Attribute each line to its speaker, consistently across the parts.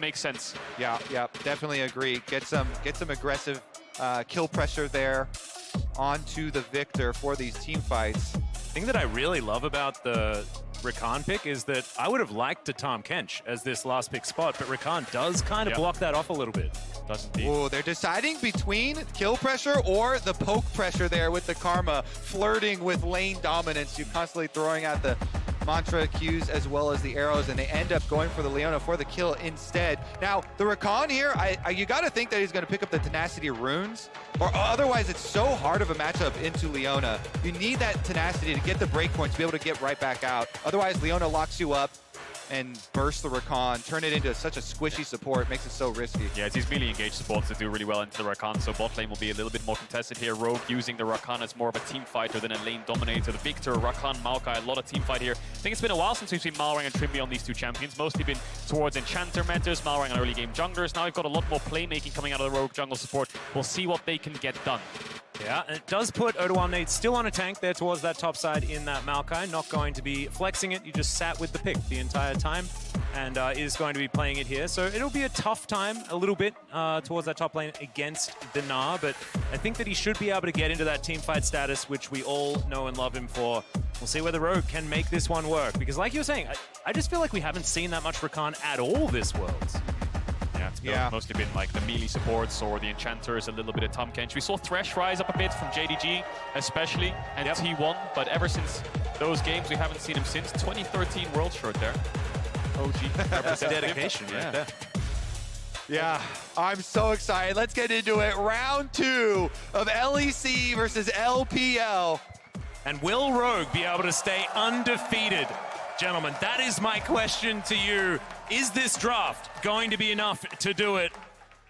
Speaker 1: Makes sense.
Speaker 2: Yeah, definitely agree. Get some aggressive kill pressure there onto the Viktor for these team fights.
Speaker 3: The thing that I really love about the Rakan pick is that I would have liked to Tahm Kench as this last pick spot, but Rakan does kind of block that off a little bit.
Speaker 1: Does indeed.
Speaker 2: Oh, they're deciding between kill pressure or the poke pressure there with the Karma, flirting with lane dominance. You're constantly throwing out the mantra Qs as well as the arrows, and they end up going for the Leona for the kill instead. Now, the Rakan here, you got to think that he's going to pick up the tenacity runes, or otherwise it's so hard of a matchup into Leona. You need that tenacity to get the breakpoint to be able to get right back out. Otherwise, Leona locks you up and burst the Rakan, turn it into such a squishy support, makes it so risky.
Speaker 1: Yeah, it's these melee engaged supports that do really well into the Rakan, so bot lane will be a little bit more contested here. Rogue using the Rakan as more of a team fighter than a lane dominator. The Viktor, Rakan, Maokai, a lot of team fight here. I think it's been a while since we've seen Malrang and Trymbi on these two champions, mostly been towards Enchanter metas, Malrang on early game junglers. Now we've got a lot more playmaking coming out of the Rogue jungle support. We'll see what they can get done.
Speaker 3: Yeah, and it does put Odoamne still on a tank there towards that top side in that Maokai. Not going to be flexing it. You just sat with the pick the entire time and is going to be playing it here. So it'll be a tough time a little bit towards that top lane against the Gnar, but I think that he should be able to get into that team fight status, which we all know and love him for. We'll see whether Rogue can make this one work, because like you were saying, I just feel like we haven't seen that much Rakan at all this Worlds.
Speaker 1: Yeah, it's mostly been like the melee supports or the enchanters, a little bit of Tahm Kench. We saw Thresh rise up a bit from JDG, especially, and T1, but ever since those games, we haven't seen him since. 2013 World Shirt there. OG.
Speaker 3: That's dedication right there.
Speaker 2: Yeah, I'm so excited. Let's get into it. Round 2 of LEC versus LPL.
Speaker 3: And will Rogue be able to stay undefeated? Gentlemen, that is my question to you. Is this draft going to be enough to do it?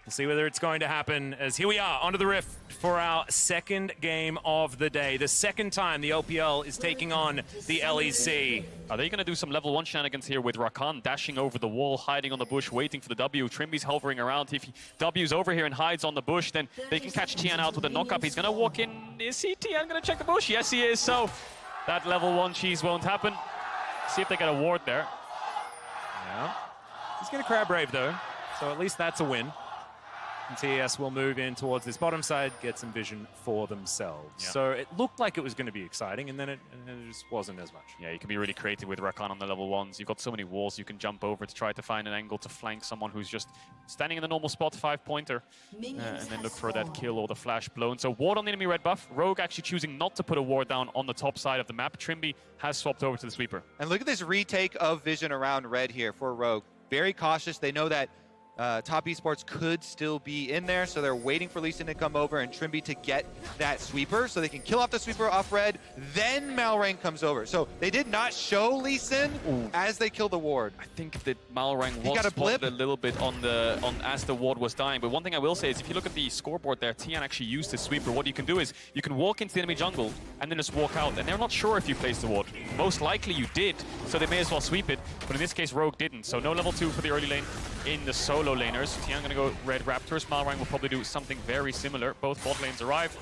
Speaker 3: We'll see whether it's going to happen, as here we are onto the Rift for our second game of the day. The second time the LPL is taking on the LEC.
Speaker 1: Are they going to do some level 1 shenanigans here with Rakan dashing over the wall, hiding on the bush, waiting for the W? Trymbi's hovering around. If he W's over here and hides on the bush, then they can catch Tian out with a knock-up. He's going to walk in. Is he Tian going to check the bush? Yes, he is. So that level 1 cheese won't happen. See if they get a ward there.
Speaker 3: Yeah. He's going to Crab Brave, though, so at least that's a win. And TES will move in towards this bottom side, get some vision for themselves.
Speaker 1: Yeah.
Speaker 3: So it looked like it was going to be exciting, and then it just wasn't as much.
Speaker 1: Yeah, you can be really creative with Rakan on the level 1s. You've got so many walls you can jump over to try to find an angle to flank someone who's just standing in the normal spot, 5-pointer, and then look for that kill or the flash blown. So ward on the enemy red buff. Rogue actually choosing not to put a ward down on the top side of the map. Trymbi has swapped over to the sweeper.
Speaker 2: And look at this retake of vision around red here for Rogue. Very cautious. They know that Top Esports could still be in there, so they're waiting for LeeSin to come over and Trymbi to get that sweeper so they can kill off the sweeper off red. Then Malrang comes over. So they did not show LeeSin as they kill the ward.
Speaker 1: I think that Malrang was spotted a little bit as the ward was dying. But one thing I will say is if you look at the scoreboard there, Tian actually used his sweeper. What you can do is you can walk into the enemy jungle and then just walk out. And they're not sure if you placed the ward. Most likely you did, so they may as well sweep it. But in this case, Rogue didn't. So no level 2 for the early lane in the solo laners. Tian gonna go red Raptors. Malrang will probably do something very similar. Both bot lanes arrive.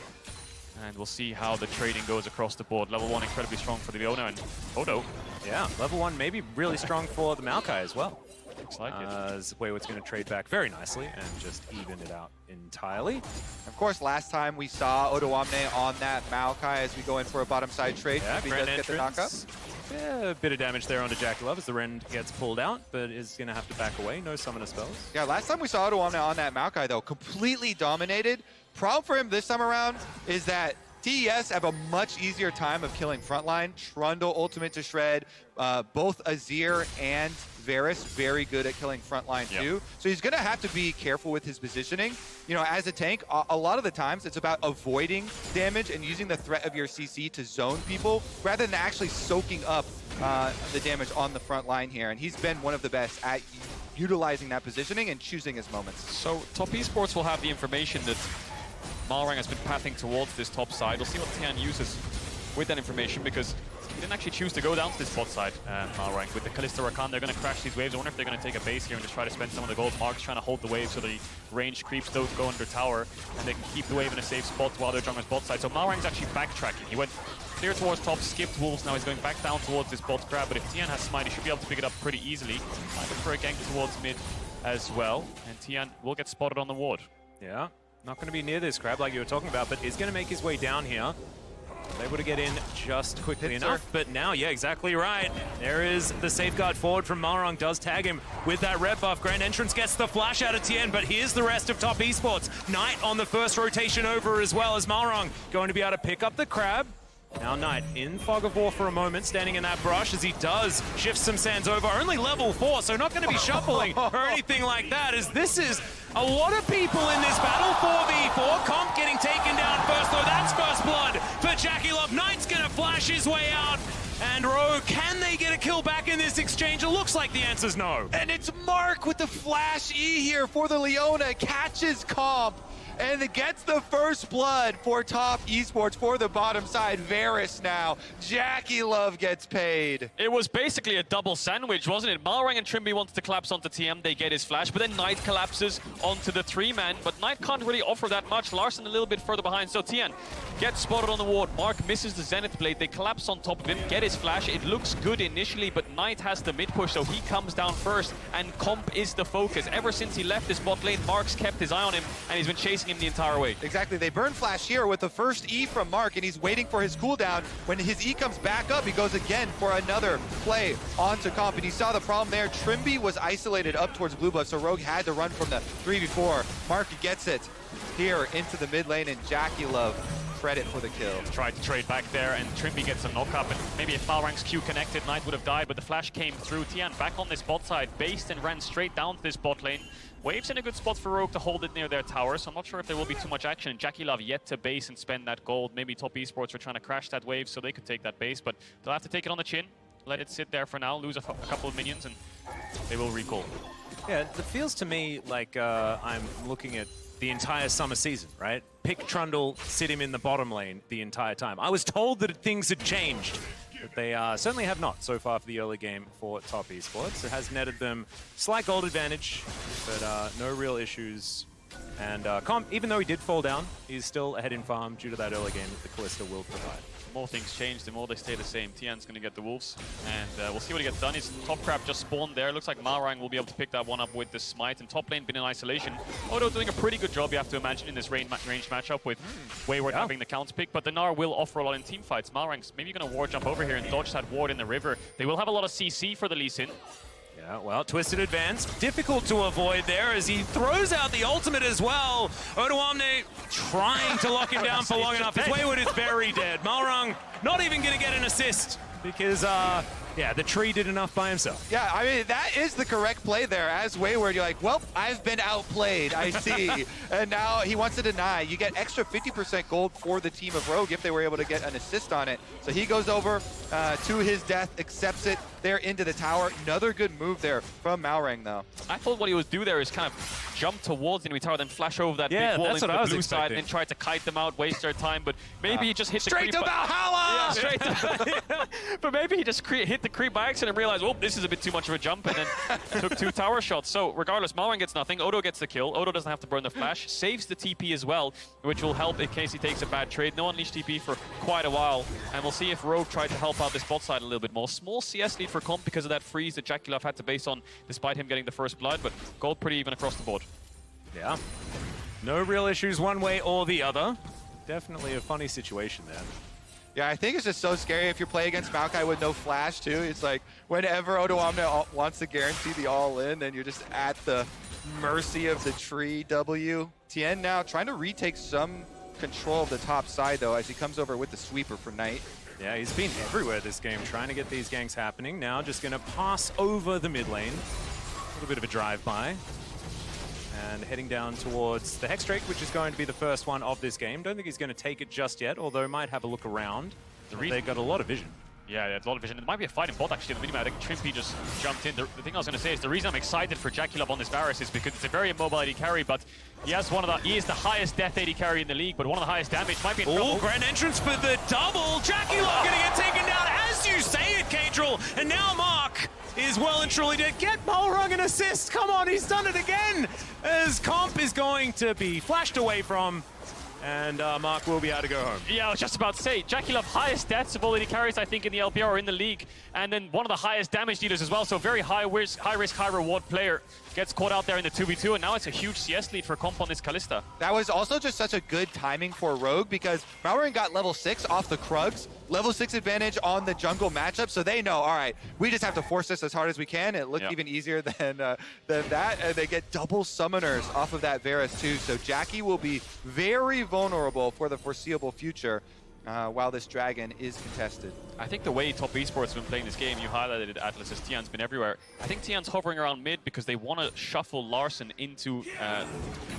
Speaker 1: And we'll see how the trading goes across the board. Level 1 incredibly strong for the Leona and Odo.
Speaker 3: Yeah, level 1 maybe really strong for the Maokai as well.
Speaker 1: Looks like it.
Speaker 3: As Wayward's going to trade back very nicely and just even it out entirely.
Speaker 2: Of course, last time we saw Odoamne on that Maokai as we go in for a bottom side trade.
Speaker 3: Yeah,
Speaker 2: he
Speaker 3: grand
Speaker 2: does get the knockup.
Speaker 3: entrance. Yeah, a bit of damage there onto JackeyLove as the Rend gets pulled out, but is going to have to back away. No summoner spells.
Speaker 2: Yeah, last time we saw Odoamne on that Maokai, though, completely dominated. Problem for him this time around is that TES have a much easier time of killing frontline. Trundle, ultimate to shred. Both Azir and Varus very good at killing frontline too. So he's going to have to be careful with his positioning. You know, as a tank, a lot of the times it's about avoiding damage and using the threat of your CC to zone people rather than actually soaking up the damage on the front line here. And he's been one of the best at utilizing that positioning and choosing his moments.
Speaker 1: So Top Esports will have the information that Malrang has been pathing towards this top side. We'll see what Tian uses with that information, because he didn't actually choose to go down to this bot side, Malrang. With the Kalista Rakan, they're going to crash these waves. I wonder if they're going to take a base here and just try to spend some of the gold. Mark's trying to hold the wave so the range creeps don't go under tower, and they can keep the wave in a safe spot while they're junglers bot side. So Malrang's actually backtracking. He went clear towards top, skipped wolves, now he's going back down towards this bot grab. But if Tian has smite, he should be able to pick it up pretty easily. Might look for a gank towards mid. as well. And Tian will get spotted on the ward.
Speaker 3: Yeah, not going to be near this crab like you were talking about, but is going to make his way down here. Able to get in just quickly enough, but now, yeah, exactly right. There is the safeguard forward from Malrang, does tag him with that red buff. Grand Entrance gets the flash out of Tian, but here's the rest of top esports. Knight on the first rotation over as well as Malrang going to be able to pick up the crab. Now Knight in fog of war for a moment, standing in that brush as he does shift some sands over. Only level 4, so not going to be shuffling or anything like that, as this is a lot of people in this battle. 4v4, Comp getting taken down first, though that's first blood for JackeyLove. Knight's going to flash his way out. And Rogue, can they get a kill back in this exchange? It looks like the answer's no.
Speaker 2: And it's Mark with the flash E here for the Leona, catches Comp. And it gets the first blood for top esports for the bottom side. Varus now. JackeyLove gets paid.
Speaker 1: It was basically a double sandwich, wasn't it? Malrang and Trymbi wanted to collapse onto TM. They get his flash, but then Knight collapses onto the 3-man. But Knight can't really offer that much. Larssen a little bit further behind. So Tian gets spotted on the ward. Mark misses the Zenith Blade. They collapse on top of him, get his flash. It looks good initially, but Knight has the mid push, so he comes down first. And Comp is the focus. Ever since he left his bot lane, Mark's kept his eye on him, and he's been chasing him the entire way.
Speaker 2: Exactly, they burn flash here with the first E from Mark, and he's waiting for his cooldown. When his E comes back up, he goes again for another play onto Comp, and you saw the problem there. Trymbi was isolated up towards blue buff, so Rogue had to run from the 3v4. Mark gets it here into the mid lane, and JackeyLove credit for the kill.
Speaker 1: Tried to trade back there, and Trymbi gets a knock-up, and maybe if Malrang's Q connected, Knight would have died, but the flash came through. Tian back on this bot side, based and ran straight down to this bot lane. Wave's in a good spot for Rogue to hold it near their tower, so I'm not sure if there will be too much action. JackeyLove yet to base and spend that gold. Maybe top esports are trying to crash that wave so they could take that base, but they'll have to take it on the chin, let it sit there for now, lose a couple of minions, and they will recall.
Speaker 3: Yeah, it feels to me like I'm looking at the entire summer season, right? Pick Trundle, sit him in the bottom lane the entire time. I was told that things had changed, but they certainly have not so far for the early game for top esports. It has netted them slight gold advantage, but no real issues. And Comp, even though he did fall down, he's still ahead in farm due to that early game that the Kalista will provide.
Speaker 1: The more things change, the more they stay the same. Tian's going to get the wolves, and we'll see what he gets done. His top crab just spawned there. Looks like Malrang will be able to pick that one up with the smite, and top lane been in isolation. Odo doing a pretty good job, you have to imagine, in this range matchup with Wayward having the counter pick, but the Gnar will offer a lot in team fights. Malrang's maybe going to ward jump over here and dodge that ward in the river. They will have a lot of CC for the LeeSin.
Speaker 3: Yeah, well, twisted advance. Difficult to avoid there as he throws out the ultimate as well. Odoamne trying to lock him down for long enough. His Wayward is very dead. Malrang not even going to get an assist because, yeah, the tree did enough by himself.
Speaker 2: Yeah, I mean, that is the correct play there. As Wayward, you're like, well, I've been outplayed, I see. And now he wants to deny. You get extra 50% gold for the team of Rogue if they were able to get an assist on it. So he goes over to his death, accepts it. They're into the tower. Another good move there from Malrang, though.
Speaker 1: I thought what he would do there is kind of jump towards the enemy tower, then flash over that big wall into the blue side, and then try to kite them out, waste their time. But maybe he just hit the creep.
Speaker 2: Straight to Valhalla!
Speaker 1: Yeah, straight to But maybe he just hit the creep by accident and realized, oh, this is a bit too much of a jump, and then took 2 tower shots. So regardless, Malrang gets nothing. Odo gets the kill. Odo doesn't have to burn the flash. Saves the TP as well, which will help in case he takes a bad trade. No unleashed TP for quite a while. And we'll see if Rogue tried to help out this bot side a little bit more. Small CS lead for Comp because of that freeze that JackeyLove had to base on, despite him getting the first blood, but gold pretty even across the board.
Speaker 3: Yeah. No real issues one way or the other. Definitely a funny situation there.
Speaker 2: Yeah, I think it's just so scary if you're playing against Maokai with no flash, too. It's like, whenever Odoamne wants to guarantee the all-in, then you're just at the mercy of the tree W. Tian now trying to retake some control of the top side, though, as he comes over with the sweeper for Knight.
Speaker 3: Yeah, he's been everywhere this game, trying to get these ganks happening. Now just going to pass over the mid lane. A little bit of a drive-by. And heading down towards the Hex Drake, which is going to be the first one of this game. Don't think he's going to take it just yet, although might have a look around. They've got a lot of vision.
Speaker 1: Yeah, a lot of vision. It might be a fight in bot, actually. I think Trymbi just jumped in. The thing I was going to say is the reason I'm excited for JackeyLove on this Varus is because it's a very immobile AD carry, but he has he is the highest death AD carry in the league, but one of the highest damage. Might be in trouble.
Speaker 3: Oh, grand entrance for the double. JackeyLove going to get taken down as you say it, Kadril. And now Mark is well and truly dead. Get Malrang an assist. Come on, he's done it again. As Comp is going to be flashed away from, and Mark will be able to go home.
Speaker 1: Yeah, I was just about to say, JackeyLove highest deaths of all AD carries, I think, in the LPR or in the league, and then one of the highest damage dealers as well, so very high risk, high reward player. gets caught out there in the 2v2, and now it's a huge CS lead for Comp on this Kalista.
Speaker 2: That was also just such a good timing for Rogue because Malrang got level 6 off the Krugs, level 6 advantage on the jungle matchup, so they know, all right, we just have to force this as hard as we can. It looked even easier than that, and they get double summoners off of that Varus too, so Jackie will be very vulnerable for the foreseeable future. While this dragon is contested.
Speaker 1: I think the way Top Esports have been playing this game, you highlighted it, Atlas, as Tian's been everywhere. I think Tian's hovering around mid because they want to shuffle Larssen into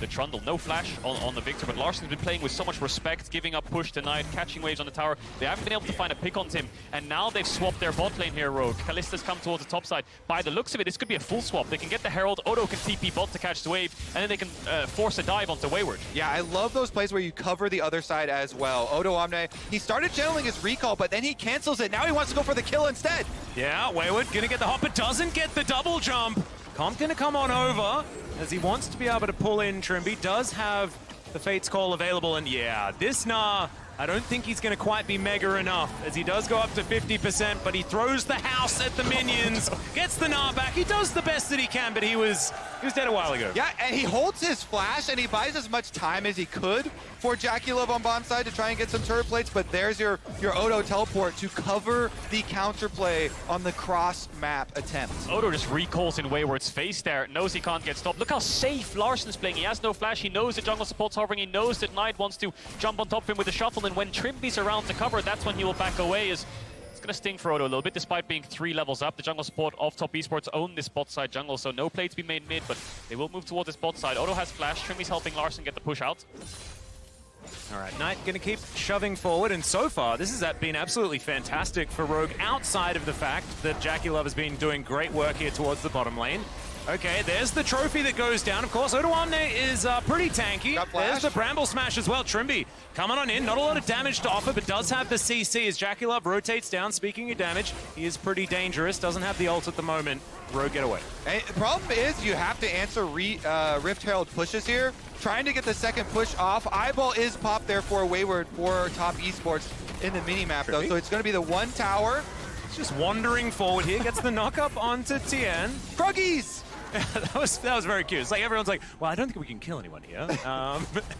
Speaker 1: the Trundle. No flash on the Viktor, but Larsen's been playing with so much respect, giving up push tonight, catching waves on the tower. They haven't been able to find a pick on Tim, and now they've swapped their bot lane here, Rogue. Kalista's come towards the top side. By the looks of it, this could be a full swap. They can get the Herald, Odo can TP bot to catch the wave, and then they can force a dive onto Wayward.
Speaker 2: Yeah, I love those plays where you cover the other side as well. Odoamne, he started channeling his recall, but then he cancels it. Now he wants to go for the kill instead.
Speaker 3: Yeah, Wayward gonna get the hop, but doesn't get the double jump. Comp gonna come on over as he wants to be able to pull in Trymbi. Does have the Fate's Call available, and yeah, this Gnar, I don't think he's going to quite be mega enough, as he does go up to 50%, but he throws the house at the minions, gets the Gnar back. He does the best that he can, but he was dead a while ago.
Speaker 2: Yeah, and he holds his flash, and he buys as much time as he could for JackeyLove on bottom side to try and get some turret plates, but there's your Odo teleport to cover the counterplay on the cross-map attempt.
Speaker 1: Odo just recalls in Wayward's face there, knows he can't get stopped. Look how safe Larsen's playing. He has no flash, he knows the jungle support's hovering, he knows that Knight wants to jump on top of him with a shuffle, and when Trymbi's around to cover, that's when he will back away. It's going to sting for Odo a little bit, despite being 3 levels up. The jungle support of Top Esports own this bot side jungle, so no plates be made mid, but they will move towards this bot side. Odo has flash, Trymbi's helping Larssen get the push out.
Speaker 3: All right, Knight going to keep shoving forward, and so far this has been absolutely fantastic for Rogue, outside of the fact that JackeyLove has been doing great work here towards the bottom lane. Okay, there's the trophy that goes down. Of course, Odoamne is pretty tanky. There's the Bramble Smash as well. Trymbi coming on in. Not a lot of damage to offer, but does have the CC as JackeyLove rotates down. Speaking of damage, he is pretty dangerous. Doesn't have the ult at the moment. Rogue get away.
Speaker 2: And the problem is you have to answer Rift Herald pushes here. Trying to get the second push off. Eyeball is popped there for Wayward for Top Esports in the minimap, though. So it's going to be the one tower.
Speaker 3: It's just wandering forward here. Gets the knock up onto Tian.
Speaker 2: Kruggies!
Speaker 3: that was very cute. It's like everyone's like, well, I don't think we can kill anyone here.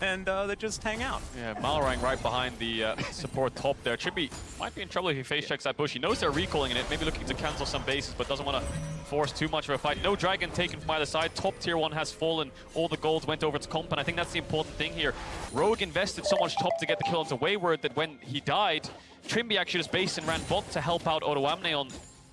Speaker 3: And they just hang out.
Speaker 1: Yeah, Malrang right behind the support top there. Trymbi might be in trouble if he face checks that bush. He knows they're recalling it, maybe looking to cancel some bases, but doesn't want to force too much of a fight. No dragon taken from either side. Top tier 1 has fallen. All the gold went over to Comp, and I think that's the important thing here. Rogue invested so much top to get the kill onto Wayward that when he died, Trymbi actually just based and ran bot to help out Odoamne on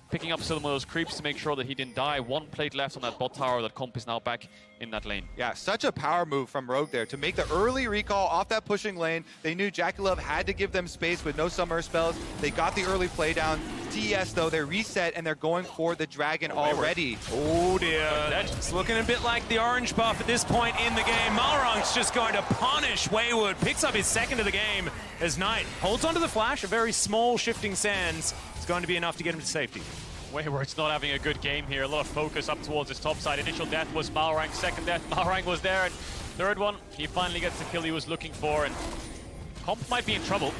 Speaker 1: picking up some of those creeps to make sure that he didn't die. 1 plate left on that bot tower. That Comp is now back in that lane.
Speaker 2: Yeah, such a power move from Rogue there to make the early recall off that pushing lane. They knew JackeyLove had to give them space with no summer spells. They got the early play down. TES, though, they reset and they're going for the dragon already.
Speaker 3: Oh, dear. It's looking a bit like the orange buff at this point in the game. Malrang's just going to punish Wayward. Picks up his second of the game as Knight holds onto the flash. A very small shifting sands. It's going to be enough to get him to safety.
Speaker 1: Wayward's not having a good game here. A lot of focus up towards his top side. Initial death was Malrang. Second death, Malrang was there. And third one, he finally gets the kill he was looking for. And Comp might be in trouble.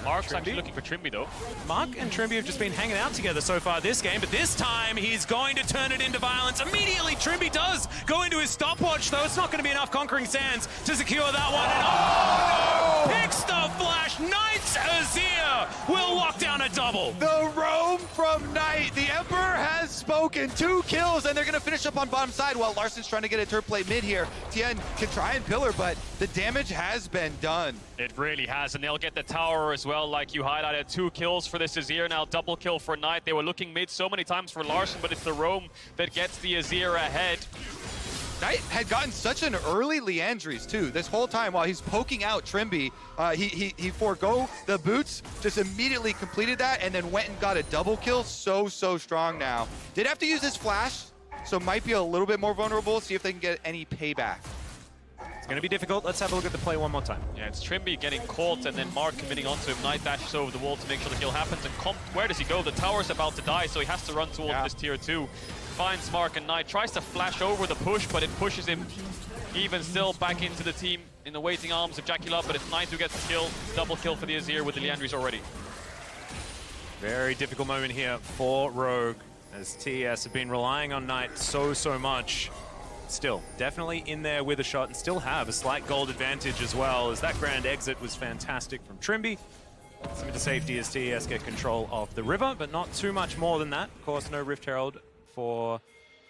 Speaker 1: Mark's actually looking for Trymbi, though.
Speaker 3: Mark and Trymbi have just been hanging out together so far this game, but this time he's going to turn it into violence. Immediately, Trymbi does go into his stopwatch, though. It's not going to be enough Conquering Sands to secure that one. And oh, no! Picks the flash. Knight's Azir will lock down a double.
Speaker 2: The roam from Knight. The Emperor has spoken. 2 kills, and they're going to finish up on bottom side while Larsen's trying to get a turret plate mid here. Tian can try and pillar, but the damage has been done.
Speaker 1: It really has, and they'll get the tower as well, like you highlighted. 2 kills for this Azir now, double kill for Knight. They were looking mid so many times for Larssen, but it's the roam that gets the Azir ahead.
Speaker 2: Knight had gotten such an early Leandries too. This whole time while he's poking out Trymbi, he forego the boots, just immediately completed that, and then went and got a double kill. So strong now. Did have to use his flash, so might be a little bit more vulnerable. See if they can get any payback.
Speaker 3: It's going to be difficult. Let's have a look at the play one more time.
Speaker 1: Yeah, it's Trymbi getting caught and then Mark committing onto him. Knight dashes over the wall to make sure the kill happens. And Comp, where does he go? The tower's about to die, so he has to run towards this tier 2. Finds Mark, and Knight tries to flash over the push, but it pushes him even still back into the team in the waiting arms of JackeyLove. But it's Knight who gets the kill. Double kill for the Azir with the Leandries already.
Speaker 3: Very difficult moment here for Rogue, as TES have been relying on Knight so much still definitely in there with a shot and still have a slight gold advantage as well, as that grand exit was fantastic from Trymbi. Some into safety as TES get control of the river, but not too much more than that. Of course, no Rift Herald for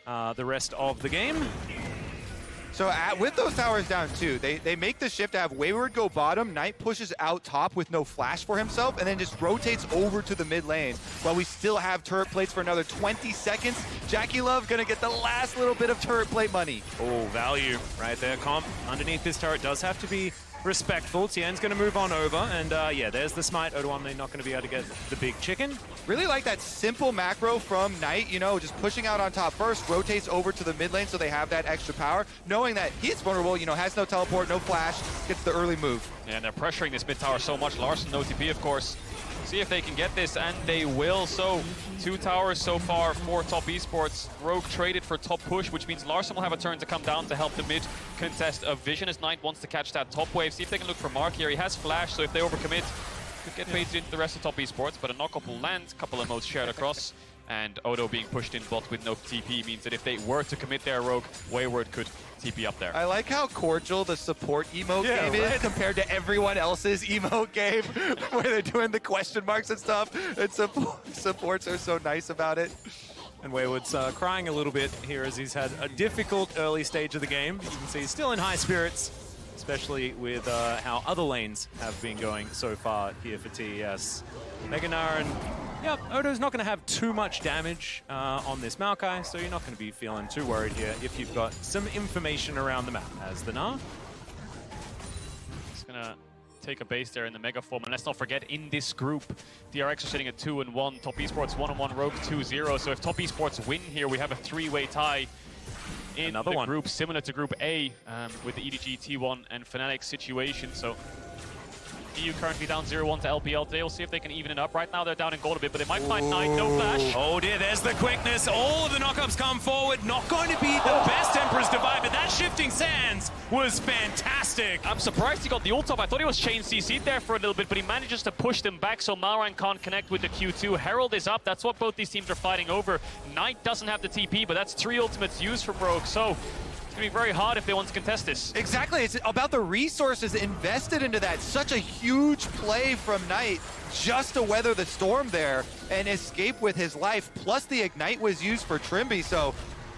Speaker 3: the rest of the game.
Speaker 2: So with those towers down too, they make the shift to have Wayward go bottom, Knight pushes out top with no flash for himself, and then just rotates over to the mid lane while we still have turret plates for another 20 seconds. JackeyLove gonna get the last little bit of turret plate money.
Speaker 3: Oh, value right there. Comp underneath this turret does have to be respectful. Tian's going to move on over, and yeah, there's the smite. Odoamne not going to be able to get the big chicken.
Speaker 2: Really like that simple macro from Knight, you know, just pushing out on top first, rotates over to the mid lane so they have that extra power, knowing that he's vulnerable, you know, has no teleport, no flash, gets the early move.
Speaker 1: Yeah, and they're pressuring this mid tower so much. Larssen, no TP, of course. See if they can get this, and they will. So 2 towers so far for top Esports. Rogue traded for top push, which means Larssen will have a turn to come down to help the mid contest of vision as Knight wants to catch that top wave. See if they can look for Mark here. He has flash, so if they overcommit, could get baited into the rest of top Esports, but a knock-up will land. Couple of modes shared across, and Odo being pushed in bot with no TP means that if they were to commit their Rogue, Wayward could TP up there.
Speaker 2: I like how cordial the support emote game is compared to everyone else's emote game where they're doing the question marks and stuff, and supports are so nice about it.
Speaker 3: And Wayward's crying a little bit here as he's had a difficult early stage of the game. You can see he's still in high spirits, especially with how other lanes have been going so far here for TES. Gnar, and yep, Odo's not going to have too much damage on this Maokai, so you're not going to be feeling too worried here if you've got some information around the map. As the Gnar.
Speaker 1: He's going to take a base there in the Mega Form, and let's not forget, in this group, DRX are sitting at 2-1, Top Esports 1-1, Rogue 2-0, so if Top Esports win here, we have a 3-way tie in the group, similar to Group A, with the EDG, T1, and Fnatic situation. So EU currently down 0-1 to LPL today. We'll see if they can even it up. Right now they're down in gold a bit, but they might find Knight, no flash.
Speaker 3: Oh dear, there's the quickness. All of the knockups come forward. Not going to be the best Emperor's Divide, but that shifting sands was fantastic.
Speaker 1: I'm surprised he got the ult up. I thought he was chain CC'd there for a little bit, but he manages to push them back, so Malrang can't connect with the Q2. Herald is up. That's what both these teams are fighting over. Knight doesn't have the TP, but that's 3 ultimates used from Rogue, so it's going to be very hard if they want to contest this.
Speaker 2: Exactly, it's about the resources invested into that. Such a huge play from Knight just to weather the storm there and escape with his life. Plus the Ignite was used for Trymbi, so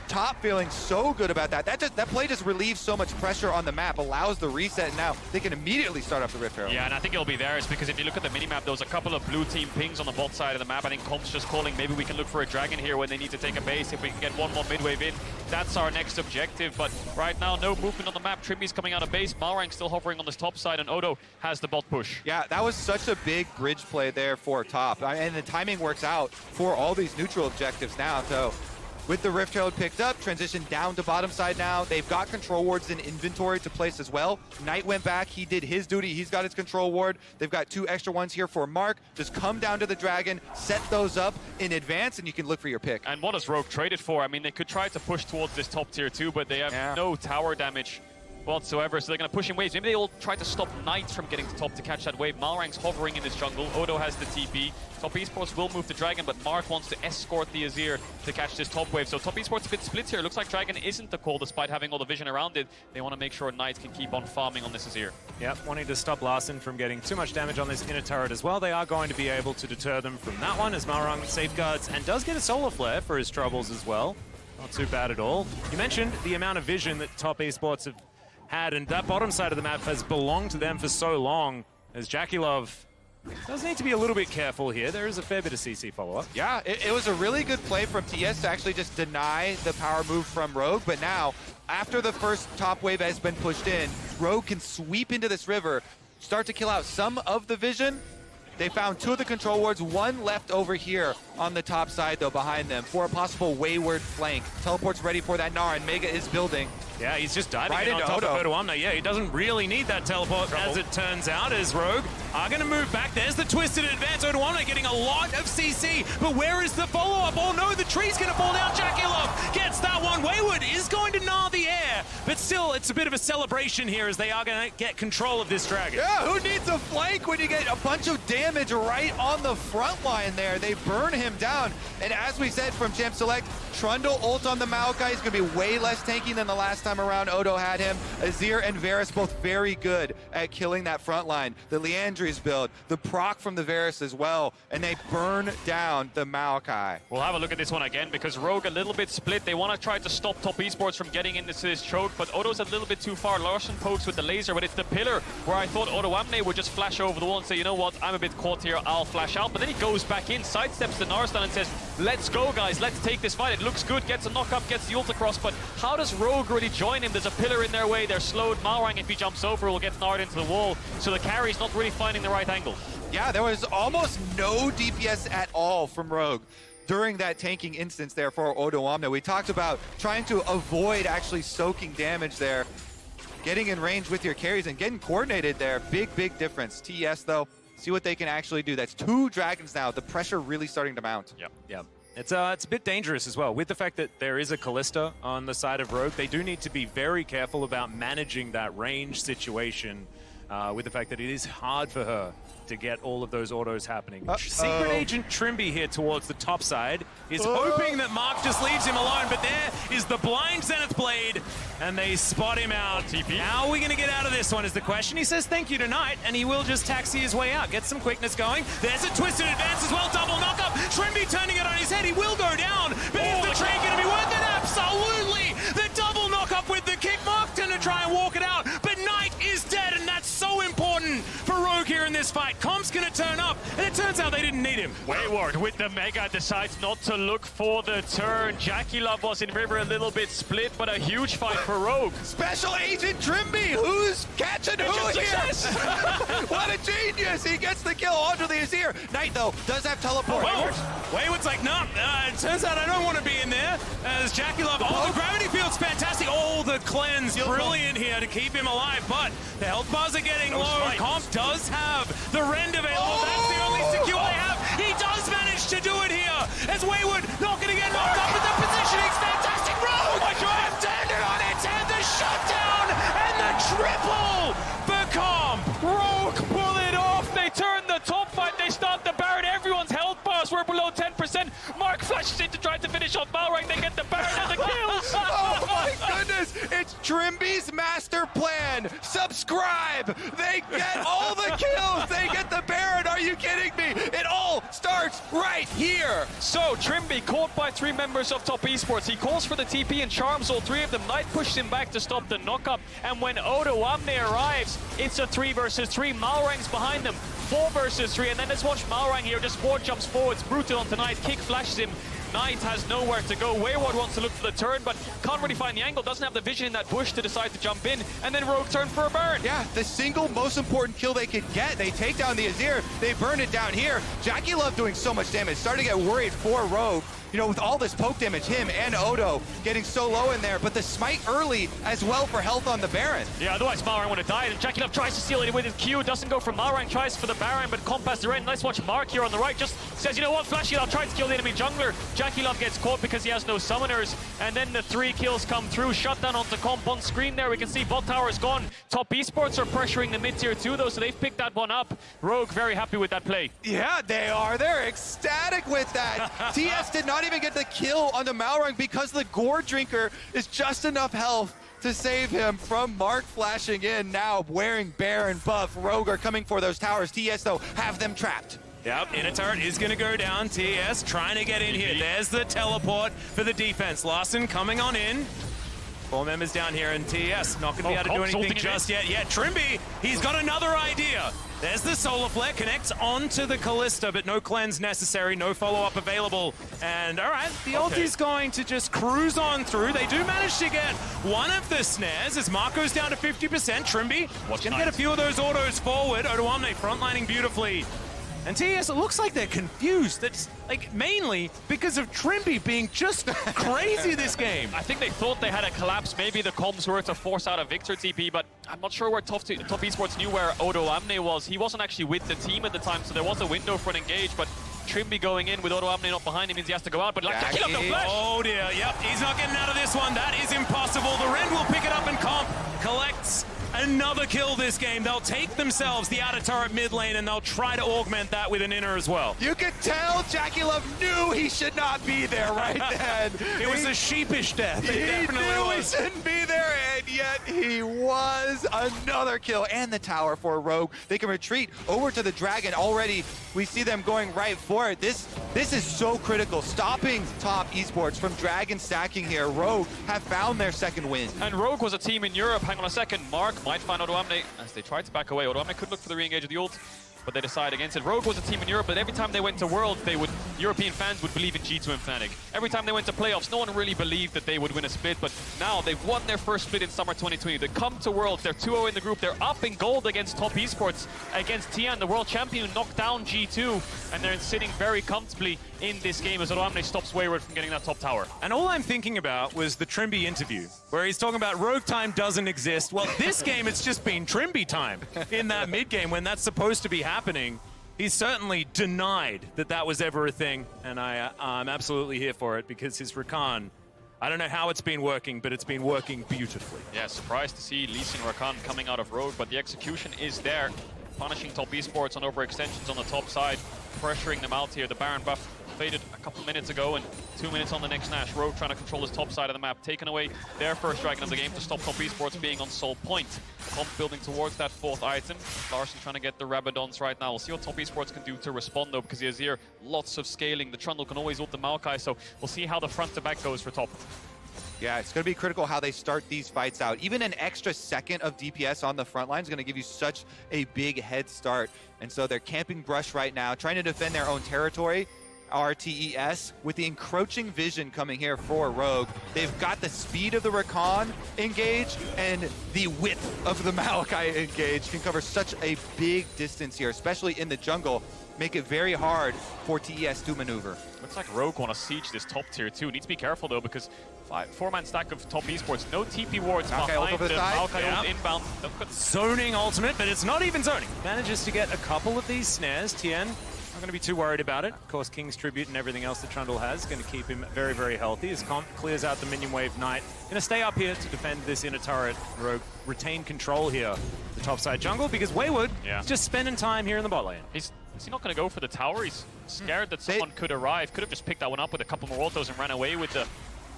Speaker 2: top feeling so good about that. That play just relieves so much pressure on the map, allows the reset, and now they can immediately start up the Rift Herald.
Speaker 1: Yeah, and I think it'll be theirs, because if you look at the minimap, there was a couple of blue team pings on the bot side of the map. I think Comp's just calling, maybe we can look for a dragon here when they need to take a base. If we can get one more mid-wave in, that's our next objective. But right now, no movement on the map. Trymbi's coming out of base. Malrang still hovering on this top side, and Odo has the bot push.
Speaker 2: Yeah, that was such a big bridge play there for top. And the timing works out for all these neutral objectives now. So with the Rift Herald picked up, transition down to bottom side now. They've got control wards in inventory to place as well. Knight went back, he did his duty, he's got his control ward. They've got 2 extra ones here for Mark. Just come down to the dragon, set those up in advance, and you can look for your pick.
Speaker 1: And what has Rogue traded for? I mean, they could try to push towards this top tier 2, but they have no tower damage whatsoever, so they're going to push in waves. Maybe they'll try to stop Knight from getting to top to catch that wave. Malrang's hovering in this jungle. Odo has the TP. Top Esports will move the Dragon, but Mark wants to escort the Azir to catch this top wave. So top Esports a bit split here. Looks like Dragon isn't the call despite having all the vision around it. They want to make sure Knight can keep on farming on this Azir.
Speaker 3: Yep, wanting to stop Larssen from getting too much damage on this inner turret as well. They are going to be able to deter them from that one as Malrang safeguards and does get a solar flare for his troubles as well. Not too bad at all. You mentioned the amount of vision that top Esports have had, and that bottom side of the map has belonged to them for so long, as JackeyLove does need to be a little bit careful here. There is a fair bit of CC follow-up.
Speaker 2: Yeah, it was a really good play from TES to actually just deny the power move from Rogue, but now, after the first top wave has been pushed in, Rogue can sweep into this river, start to kill out some of the vision. They found 2 of the control wards, 1 left over here on the top side, though, behind them, for a possible Wayward flank. Teleport's ready for that Gnar, and Mega is building.
Speaker 3: Yeah, he's just diving
Speaker 2: right
Speaker 3: in on top
Speaker 2: Odo.
Speaker 3: of Odoamne. Yeah, he doesn't really need that teleport, as it turns out, as Rogue are going to move back. There's the twisted advance. Odoamne getting a lot of CC, but where is the follow-up? Oh no, the tree's going to fall down. JackeyLove gets that one. Wayward is going to gnaw the air, but still, it's a bit of a celebration here as they are going to get control of this dragon.
Speaker 2: Yeah, who needs a flank when you get a bunch of damage right on the front line there? They burn him down. And as we said from Champ Select, Trundle ult on the Maokai is going to be way less tanky than the last time around Odo had him. Azir and Varus both very good at killing that front line. The Leandri's build, the proc from the Varus as well, and they burn down the Maokai.
Speaker 1: We'll have a look at this one again because Rogue a little bit split. They want to try to stop top esports from getting into this choke, but Odo's a little bit too far. Larssen pokes with the laser, but it's the pillar where I thought Odoamne would just flash over the wall and say, you know what, I'm a bit caught here, I'll flash out. But then he goes back in, sidesteps the Gnar stun and says, let's go guys, let's take this fight. It looks good, gets a knock up, gets the ult across, but how does Rogue really join him? There's a pillar in their way, they're slowed. Malrang, if he jumps over, will get Gnar'd into the wall, so the carry's not really finding the right angle.
Speaker 2: Yeah, there was almost no DPS at all from Rogue during that tanking instance there for Odoamne. We talked about trying to avoid actually soaking damage there, getting in range with your carries and getting coordinated there. Big, big difference. TES, though, see what they can actually do. That's 2 dragons now. The pressure really starting to mount.
Speaker 3: Yep. It's a bit dangerous as well. With the fact that there is a Kalista on the side of Rogue, they do need to be very careful about managing that range situation with the fact that it is hard for her to get all of those autos happening. Secret Agent Trymbi here towards the top side is hoping that Mark just leaves him alone, but there is the blind Zenith Blade, and they spot him out. TP. How are we going to get out of this one is the question. He says thank you tonight, and he will just taxi his way out. Get some quickness going. There's a twisted advance as well, double knockup. Trymbi turning it on his head. He will go down, but is the trade going to be worth it? Absolutely! The double knockup with the kick. Mark going to try and walk it out, but Knight is dead, and that's so important for Rogue here in this fight. Comp's going to turn up, and it turns out they didn't need him.
Speaker 1: Wayward with the Mega decides not to look for the turn. JackeyLove was in River a little bit split, but a huge fight for Rogue.
Speaker 2: Special Agent Trymbi, who's catching who here? What a genius! He gets the kill onto the Azir. Knight, though, does have teleport.
Speaker 3: Wayward's like, no, it turns out I don't want to be in there. As JackeyLove, the gravity field's fantastic. The cleanse, brilliant here to keep him alive, but the health bars are getting low. Comp does have the rend available. That's the only secure they have. He does manage to do it here. As Wayward not going to get knocked up, but the positioning's fantastic. Rogue left-handed on its head, the shutdown and the triple for Comp.
Speaker 1: Rogue pull it off. They turn the top fight. They start the Baron. Everyone's health bars were below 10%. Mark flashes in to try to finish off Malrang. They get the Baron and the kills.
Speaker 2: Oh my goodness! It's Trymbi's master plan. Subscribe. They get all the kills. They get the Baron. Are you kidding me? It all starts right here.
Speaker 1: So Trymbi caught by 3 members of top esports. He calls for the TP and charms all 3 of them. Knight pushes him back to stop the knockup. And when Odoamne arrives, it's a 3 versus 3. Malrang's behind them. 4 versus 3. And then let's watch Malrang here. Just 4 jumps forwards. Brutal onto Knight. Kick flashes him. Knight has nowhere to go. Wayward wants to look for the turn, but can't really find the angle. Doesn't have the vision in that bush to decide to jump in. And then Rogue turn for a burn.
Speaker 2: Yeah, the single most important kill they could get. They take down the Azir. They burn it down here. JackeyLove doing so much damage. Starting to get worried for Rogue. You know, with all this poke damage, him and Odo getting so low in there, but the smite early as well for health on the Baron.
Speaker 1: Yeah, otherwise Malrang would have died, and JackeyLove tries to seal it with his Q. Doesn't go for Malrang, tries for the Baron, but Comp has the end. Let's watch Mark here on the right. Just says, you know what, Flashy, I'll try to kill the enemy jungler. JackeyLove gets caught because he has no summoners, and then the 3 kills come through. Shutdown onto Comp on screen there. We can see bot tower is gone. Top esports are pressuring the mid-tier 2, though, so they've picked that one up. Rogue very happy with that play.
Speaker 2: Yeah, they are. They're ecstatic with that. TS did not even get the kill on the Malrang because the Gore Drinker is just enough health to save him from Mark flashing in now wearing Baron buff. Rogue are coming for those towers. TS, though, have them trapped.
Speaker 3: Yep, inner turret is going to go down. TS trying to get in here. There's the teleport for the defense. Larssen coming on in. 4 members down here, and TS not going to be able to do anything just yet. Yeah, Trymbi, he's got another idea. There's the solar flare, connects onto the Kalista, but no cleanse necessary, no follow-up available. And all right, the ulti's going to just cruise on through. They do manage to get one of the snares as Mark goes down to 50%. Trymbi going to get a few of those autos forward. Odoamne frontlining beautifully. And TES, it looks like they're confused. That's like mainly because of Trymbi being just crazy this game.
Speaker 1: I think they thought they had a collapse. Maybe the comms were to force out a Viktor TP, but I'm not sure where Top Esports knew where Odoamne was. He wasn't actually with the team at the time, so there was a window for an engage, but Trymbi going in with Odoamne not behind him means he has to go out, but like JackeyLove no flash!
Speaker 3: Oh dear, yep, he's not getting out of this one. That is impossible. The Rend will pick it up and Comp collects another kill this game. They'll take themselves the outer turret mid lane and they'll try to augment that with an inner as well.
Speaker 2: You could tell JackeyLove knew he should not be there right then.
Speaker 3: It was a sheepish death.
Speaker 2: He knew he shouldn't be there, and yet he was. Another kill and the tower for Rogue. They can retreat over to the Dragon. Already we see them going right for it. This is so critical. Stopping top esports from Dragon stacking here. Rogue have found their second win.
Speaker 1: And Rogue was a team in Europe. Hang on a second. Mark might find Odoamne as they try to back away. Odoamne could look for the re-engage of the ult, but they decide against it. Rogue was a team in Europe, but every time they went to Worlds, European fans would believe in G2 and Fnatic. Every time they went to playoffs, no one really believed that they would win a split, but now they've won their first split in summer 2020. They come to Worlds, they're 2-0 in the group, they're up in gold against top esports, against Tian, the world champion, who knocked down G2, and they're sitting very comfortably in this game as Odoamne stops Wayward from getting that top tower.
Speaker 3: And all I'm thinking about was the Trymbi interview, where he's talking about Rogue time doesn't exist. Well, this game, it's just been Trymbi time in that mid game when that's supposed to be happening. He's certainly denied that that was ever a thing, and I'm absolutely here for it because his Rakan, I don't know how it's been working, but it's been working beautifully.
Speaker 1: Yeah, surprised to see LeeSin Rakan coming out of Rogue, but the execution is there. Punishing top esports on overextensions on the top side, pressuring them out here. The Baron buff faded a couple minutes ago, and 2 minutes on the next Nash. Rogue trying to control his top side of the map, taking away their first Dragon of the game to stop top esports being on Soul Point. Comp building towards that fourth item. Larssen trying to get the Rabadons right now. We'll see what top esports can do to respond though, because the Azir, lots of scaling. The Trundle can always ult the Maokai, so we'll see how the front to back goes for top.
Speaker 2: Yeah, it's going to be critical how they start these fights out. Even an extra second of DPS on the front line is going to give you such a big head start. And so they're camping brush right now, trying to defend their own territory. RTES with the encroaching vision coming here for Rogue. They've got the speed of the Rakan engage and the width of the Maokai engage. Can cover such a big distance here, especially in the jungle. Make it very hard for TES to maneuver.
Speaker 1: Looks like Rogue want to siege this top tier 2. Need to be careful though, because four-man stack of top esports. No TP wards behind them. Maokai ult inbound.
Speaker 3: Zoning ultimate, but it's not even zoning. Manages to get a couple of these snares. Tian not going to be too worried about it. Of course, King's Tribute and everything else that Trundle has going to keep him very, very healthy. As Comp clears out the minion wave Knight. Going to stay up here to defend this inner turret. Rogue retain control here. The topside jungle, because Wayward is just spending time here in the bot lane.
Speaker 1: Is he not going to go for the tower? He's scared that someone could arrive. Could have just picked that one up with a couple more autos and ran away with the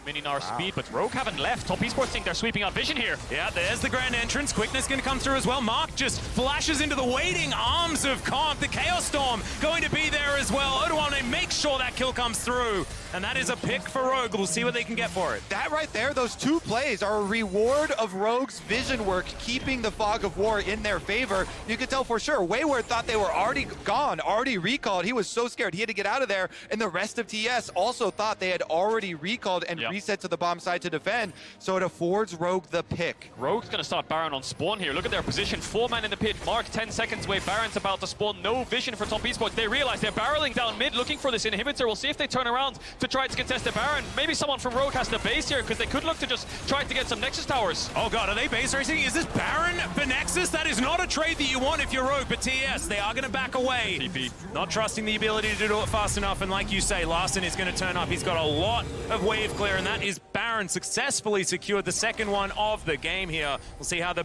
Speaker 1: mini Gnar speed, but Rogue haven't left. Top esports think they're sweeping out vision here.
Speaker 3: Yeah, there's the grand entrance. Quickness going to come through as well. Mark just flashes into the waiting arms of Comp. The Chaos Storm going to be there as well. Odoamne makes sure that kill comes through, and that is a pick for Rogue. We'll see what they can get for it.
Speaker 2: That right there, those two plays are a reward of Rogue's vision work, keeping the fog of war in their favor. You could tell for sure, Wayward thought they were already gone, already recalled. He was so scared he had to get out of there, and the rest of TES also thought they had already recalled and reset to the bomb side to defend, so it affords Rogue the pick.
Speaker 1: Rogue's going to start Baron on spawn here. Look at their position. 4-man in the pit. Mark 10 seconds away. Baron's about to spawn. No vision for top esports. They realize they're barreling down mid, looking for this inhibitor. We'll see if they turn around to try to contest the Baron. Maybe someone from Rogue has the base here, because they could look to just try to get some Nexus towers.
Speaker 3: Oh god, are they base racing? Is this Baron for Nexus? That is not a trade that you want if you're Rogue, but TES, they are going to back away.
Speaker 1: TP.
Speaker 3: Not trusting the ability to do it fast enough, and like you say, Larssen is going to turn up. He's got a lot of wave clear, and that is Baron successfully secured the second one of the game here. We'll see how the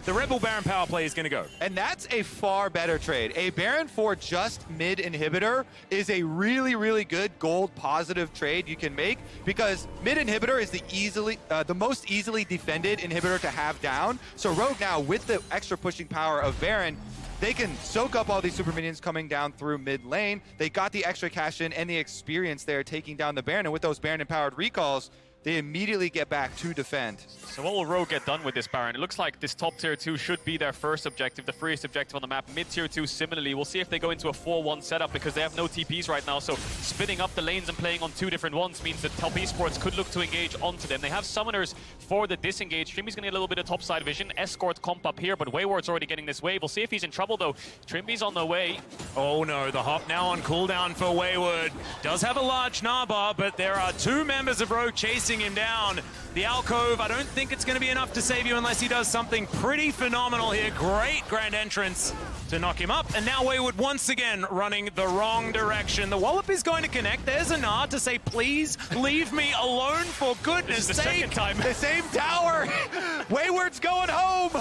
Speaker 3: Rebel Baron power play is going to go.
Speaker 2: And that's a far better trade. A Baron for just mid inhibitor is a really, really good gold positive trade you can make, because mid inhibitor is the most easily defended inhibitor to have down. So Rogue now, with the extra pushing power of Baron, they can soak up all these super minions coming down through mid lane. They got the extra cash in and the experience there taking down the Baron, and with those Baron empowered recalls, they immediately get back to defend.
Speaker 1: So what will Rogue get done with this Baron? It looks like this top tier 2 should be their first objective, the freest objective on the map. Mid tier 2 similarly. We'll see if they go into a 4-1 setup, because they have no TPs right now. So splitting up the lanes and playing on 2 different ones means that top esports could look to engage onto them. They have summoners for the disengage. Trymbi's going to get a little bit of topside vision. Escort Comp up here, but Wayward's already getting this wave. We'll see if he's in trouble though. Trymbi's on the way.
Speaker 3: Oh no, the hop now on cooldown for Wayward. Does have a large Gnar bar, but there are 2 members of Rogue chasing him down. the alcove. I don't think it's going to be enough to save you unless he does something pretty phenomenal here. Great grand entrance to knock him up. And now Wayward once again running the wrong direction. The Wallop is going to connect. There's a Gnar to say, please leave me alone for goodness sake.
Speaker 1: Second time.
Speaker 2: The same tower. Wayward's going home.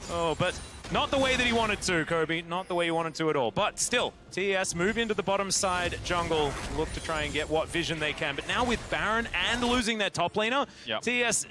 Speaker 3: Oh, but not the way that he wanted to, Kobe. Not the way he wanted to at all. But still, TES move into the bottom side jungle, look to try and get what vision they can. But now with Baron and losing their top laner, TES,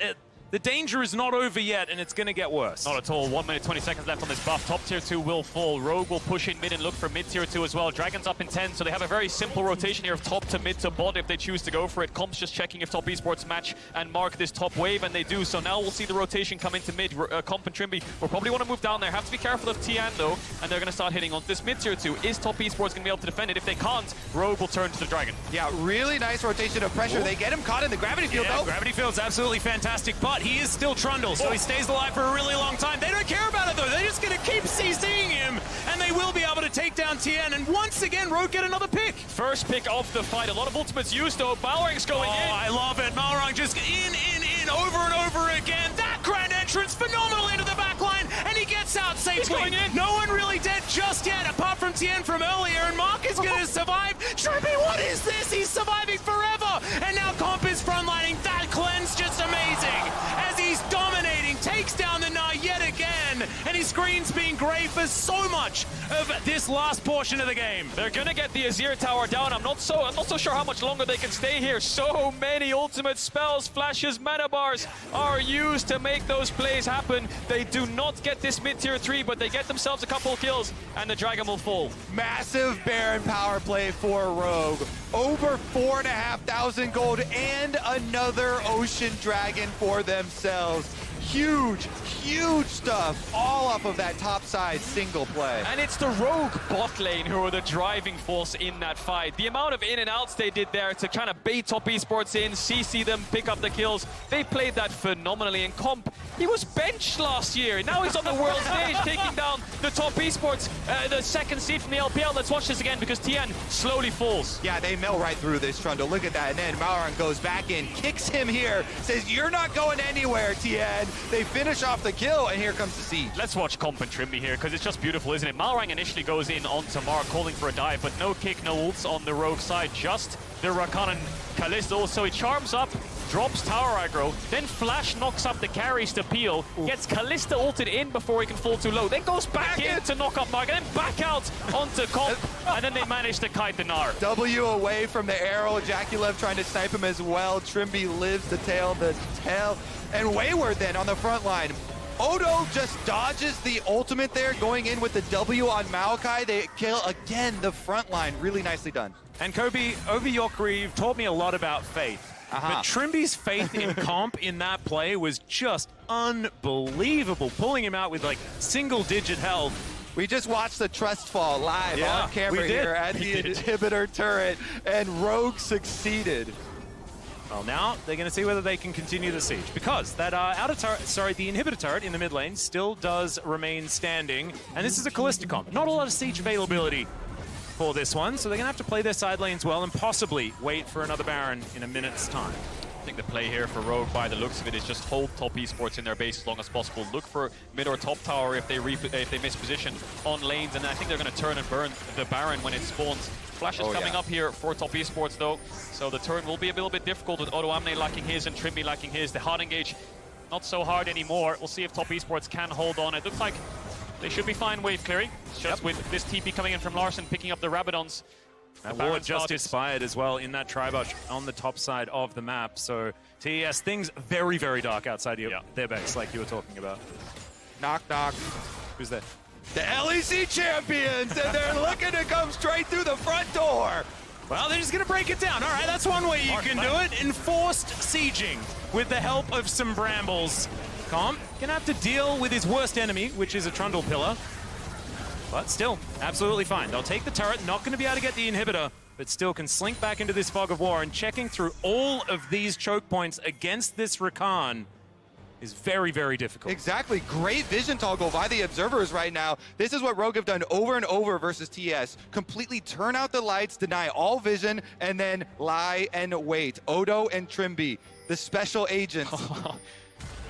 Speaker 3: the danger is not over yet, and it's going to get worse.
Speaker 1: Not at all. 1 minute, 20 seconds left on this buff. Top tier 2 will fall. Rogue will push in mid and look for mid tier 2 as well. Dragon's up in 10, so they have a very simple rotation here of top to mid to bot if they choose to go for it. Comp's just checking if top esports match and mark this top wave, and they do. So now we'll see the rotation come into mid. Comp and Trymbi will probably want to move down there. Have to be careful of Tian though, and they're going to start hitting on this mid tier 2. Is top esports going to be able to defend it? If they can't, Rogue will turn to the Dragon.
Speaker 2: Yeah, really nice rotation of pressure. They get him caught in the gravity field though.
Speaker 3: Gravity field's absolutely fantastic, but he is still Trundle. So he stays alive for a really long time. They don't care about it though. They're just going to keep CCing him, and they will be able to take down Tian. And once again, Rogue get another pick.
Speaker 1: First pick of the fight. A lot of ultimates used though. Malrang's going in.
Speaker 3: I love it. Malrang just in, over and over again. That grand entrance, phenomenal into the back line, and he gets out safely.
Speaker 1: He's going in.
Speaker 3: No one really dead just yet, apart from Tian from earlier, and Mark is going to survive. Trymbi, what is this? He's surviving forever, and now Comp is frontlining. That cleanse just amazing as he's dominating, takes down the Gnar yet again, and his screen's been great for so much of this last portion of the game.
Speaker 1: They're gonna get the Azir tower down. I'm not so sure how much longer they can stay here. So many ultimate spells, flashes, mana bars are used to make those plays happen. They do not get this mid tier 3, but they get themselves a couple of kills, and the Dragon will fall.
Speaker 2: Massive Baron power play for Rogue. Over 4,500 gold and another Ocean Dragon for themselves. Huge, huge stuff, all off of that top side single play.
Speaker 1: And it's the Rogue bot lane who are the driving force in that fight. The amount of in and outs they did there to kind of bait top esports in, CC them, pick up the kills, they played that phenomenally. And Comp, he was benched last year. Now he's on the world stage taking down the top esports, the second seed from the LPL. Let's watch this again because Tian slowly falls.
Speaker 2: Yeah, they mill right through this Trundle. Look at that. And then Malrang goes back in, kicks him here, says, you're not going anywhere, Tian. They finish off the kill, and here comes the siege.
Speaker 1: Let's watch Comp and Trymbi here, because it's just beautiful, isn't it? Malrang initially goes in onto Mark, calling for a dive, but no kick, no ults on the Rogue side, just the Rakan and Kalista. So he charms up, drops tower aggro, then Flash knocks up the carries to peel, gets Kalista ulted in before he can fall too low, then goes back in to knock up Mark, and then back out onto Comp, and then they manage to kite the Gnar.
Speaker 2: W away from the arrow, JackeyLove trying to snipe him as well. Trymbi lives the tail, and Wayward then on the front line. Odo just dodges the ultimate there, going in with the W on Maokai. They kill again the front line. Really nicely done.
Speaker 3: And Kobe, over your career, you've taught me a lot about faith. But Trymbi's faith in Comp in that play was just unbelievable, pulling him out with like single-digit health.
Speaker 2: We just watched the trust fall live on camera here at the inhibitor turret, and Rogue succeeded.
Speaker 3: Well, now they're going to see whether they can continue the siege, because that the inhibitor turret in the mid lane still does remain standing, and this is a Kalista comp. Not a lot of siege availability for this one, so they're going to have to play their side lanes well and possibly wait for another Baron in a minute's time.
Speaker 1: I think the play here for Rogue, by the looks of it, is just hold top esports in their base as long as possible. Look for mid or top tower if they miss position on lanes, and I think they're going to turn and burn the Baron when it spawns. Flash is coming up here for top esports though, so the turn will be a little bit difficult with Odoamne lacking his and Trymbi lacking his. The hard engage, not so hard anymore. We'll see if top esports can hold on. It looks like they should be fine wave clearing. It's just with this TP coming in from Larssen, picking up the Rabadons.
Speaker 3: That ward just expired as well in that Tribush on the top side of the map. So TES, things very, very dark outside their base, like you were talking about.
Speaker 2: Knock, knock.
Speaker 3: Who's there?
Speaker 2: The LEC champions, and they're looking to come straight through the front door.
Speaker 3: Well, they're just going to break it down. All right, that's one way you can do it. Enforced sieging with the help of some brambles. Comp gonna have to deal with his worst enemy, which is a Trundle pillar. But still, absolutely fine. They'll take the turret, not going to be able to get the inhibitor, but still can slink back into this fog of war, and checking through all of these choke points against this Rakan. is very, very difficult.
Speaker 2: Exactly. Great vision toggle by the observers right now. This is what Rogue have done over and over versus TES. Completely turn out the lights, deny all vision, and then lie and wait. Odo and Trymbi, the special agents.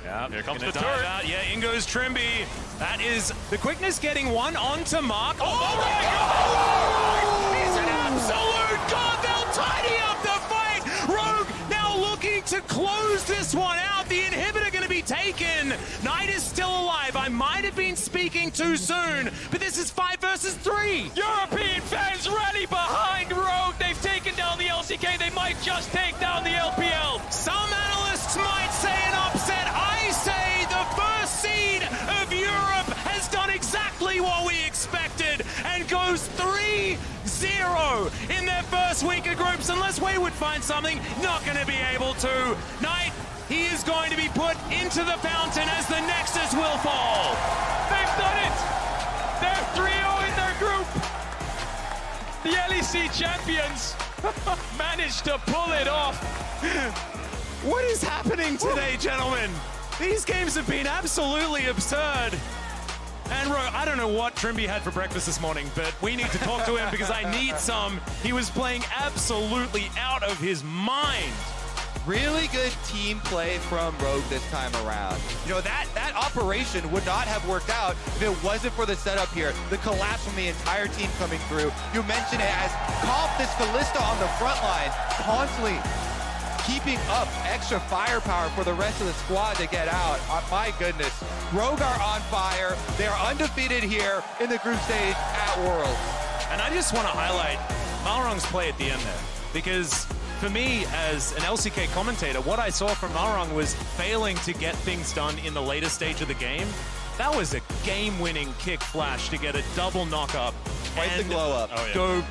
Speaker 3: Yeah,
Speaker 1: here comes
Speaker 3: gonna
Speaker 1: the
Speaker 3: dive
Speaker 1: turret.
Speaker 3: out. Yeah, in goes Trymbi. That is the quickness getting one onto Mark.
Speaker 1: Oh my God! He's an absolute god! They'll tidy up the fight!
Speaker 3: Rogue now looking to close this one out. The inhibitor going to be taken. Knight is still alive. I might have been speaking too soon, but this is 5 versus 3.
Speaker 1: European fans rally behind Rogue. They've taken down the LCK. They might just take down the LPL.
Speaker 3: Some analysts might say an upset. I say the first seed of Europe has done exactly what we expected and goes 3-0 in their first week of groups. Unless Wayward finds something, not going to be able to. Knight, he is going to be put into the fountain as the Nexus will fall.
Speaker 1: They've done it! They're 3-0 in their group! The LEC champions managed to pull it off.
Speaker 3: What is happening today, gentlemen? These games have been absolutely absurd. And I don't know what Trymbi had for breakfast this morning, but we need to talk to him because I need some. He was playing absolutely out of his mind.
Speaker 2: Really good team play from Rogue this time around. You know, that operation would not have worked out if it wasn't for the setup here. The collapse from the entire team coming through. You mentioned it as Comp, this Kalista on the front line, constantly keeping up extra firepower for the rest of the squad to get out. My goodness. Rogue are on fire. They are undefeated here in the group stage at Worlds.
Speaker 3: And I just want to highlight Malrang's play at the end there, because for me, as an LCK commentator, what I saw from Malrang was failing to get things done in the later stage of the game. That was a game-winning kick flash to get a double knock-up
Speaker 2: Quite the
Speaker 3: and
Speaker 2: glow up.
Speaker 3: go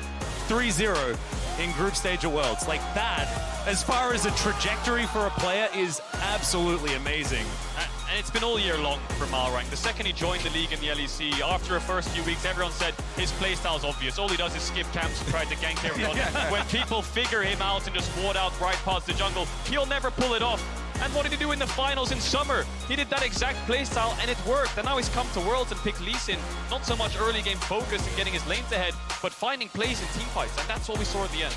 Speaker 3: 3-0 in group stage of Worlds. Like that, as far as a trajectory for a player, is absolutely amazing.
Speaker 1: And it's been all year long for Malrang. The second he joined the league in the LEC, after the first few weeks, everyone said his playstyle's obvious. All he does is skip camps and try to gank everyone. When people figure him out and just ward out right past the jungle, he'll never pull it off. And what did he do in the finals in summer? He did that exact playstyle and it worked. And now he's come to Worlds and picked LeeSin. Not so much early game focus and getting his lanes ahead, but finding plays in teamfights. And that's what we saw at the end.